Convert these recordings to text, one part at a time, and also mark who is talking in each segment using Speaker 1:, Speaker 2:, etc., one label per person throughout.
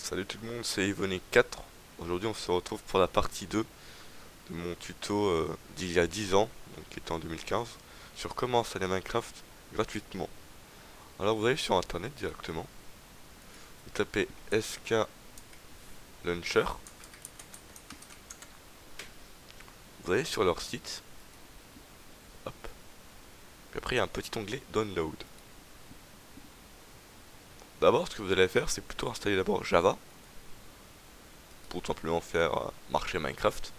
Speaker 1: Salut tout le monde, c'est Yvonic4. Aujourd'hui on se retrouve pour la partie 2 de mon tuto d'il y a 10 ans, donc qui était en 2015, sur comment installer Minecraft gratuitement. Alors vous allez sur internet directement, vous tapez SK Launcher, vous allez sur leur site, hop, puis après il y a un petit onglet Download. D'abord ce que vous allez faire c'est plutôt installer d'abord Java, pour tout simplement faire marcher Minecraft,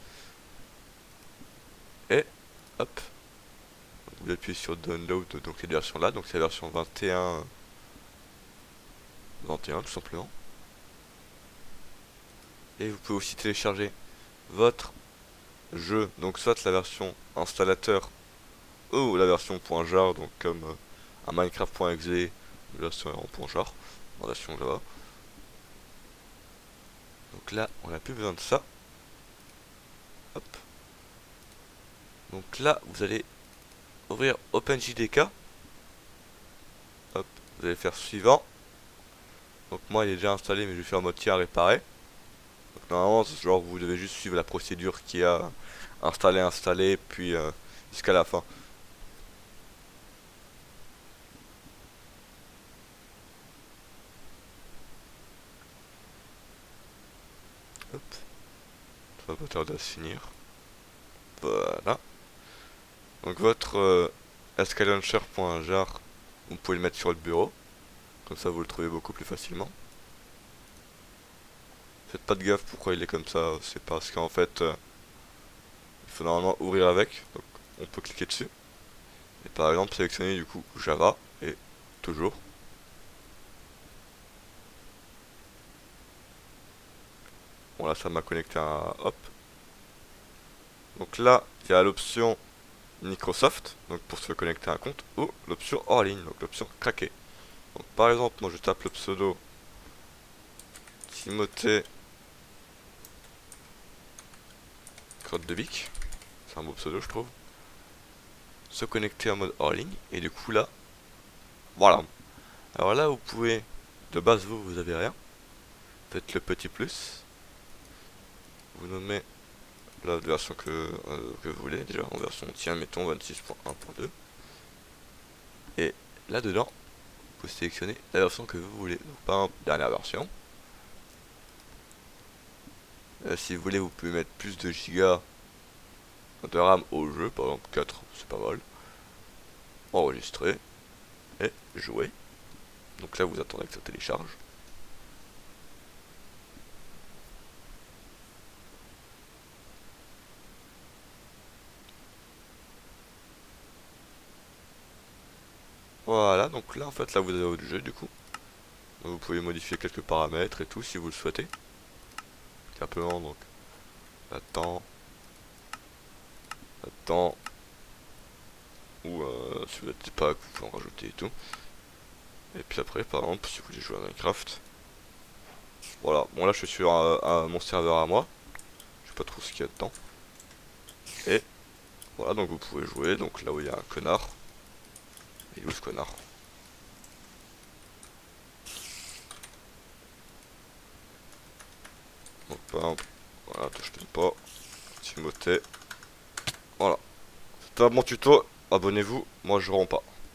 Speaker 1: et hop, vous appuyez sur Download, donc cette version là, donc c'est la version 21 tout simplement. Et vous pouvez aussi télécharger votre jeu, donc soit la version installateur ou la version .jar, donc comme un Minecraft.exe, la version en .jar, en version Java. Donc là, on n'a plus besoin de ça. Hop. Donc là, vous allez ouvrir OpenJDK. Hop, vous allez faire suivant. Donc moi, il est déjà installé, mais je vais faire en mode tiers réparé. Donc normalement, genre vous devez juste suivre la procédure qui a installé, puis jusqu'à la fin. Hop, ça va pas tarder à se finir. Voilà. Donc votre sklauncher.jar, vous pouvez le mettre sur le bureau. Comme ça vous le trouvez beaucoup plus facilement. Faites pas de gaffe pourquoi il est comme ça. C'est parce qu'en fait il faut normalement ouvrir avec. Donc on peut cliquer dessus. Et par exemple sélectionner du coup Java. Et toujours. Bon là ça m'a connecté à hop. Donc là il y a l'option Microsoft, donc pour se connecter à un compte, ou l'option hors ligne, donc l'option craquer. Donc par exemple, moi je tape le pseudo Timothée Crotte de Bic, c'est un beau pseudo je trouve. Se connecter en mode hors ligne, et du coup là, voilà. Alors là vous pouvez, de base vous avez rien, faites le petit plus, vous nommez la version que vous voulez, déjà en version tiens mettons 26.1.2, et là dedans, vous sélectionnez la version que vous voulez, donc par exemple dernière version. Si vous voulez, vous pouvez mettre plus de gigas de RAM au jeu, par exemple 4, c'est pas mal. Enregistrer et jouer. Donc là, vous attendez que ça télécharge. Voilà, donc là, en fait, là, vous avez votre jeu, du coup. Donc, vous pouvez modifier quelques paramètres et tout, si vous le souhaitez. Simplement, donc, attends, attends, ou si vous n'êtes pas, vous pouvez en rajouter et tout. Et puis après, par exemple, si vous voulez jouer à Minecraft, voilà. Bon, là, je suis sur mon serveur à moi. Je sais pas trop ce qu'il y a dedans. Et voilà, donc vous pouvez jouer. Donc là où il y a un connard. Il est où ce connard? Donc, par exemple, voilà, je t'aime pas. Timothée. Voilà. C'était un bon tuto. Abonnez-vous. Moi, je romps pas.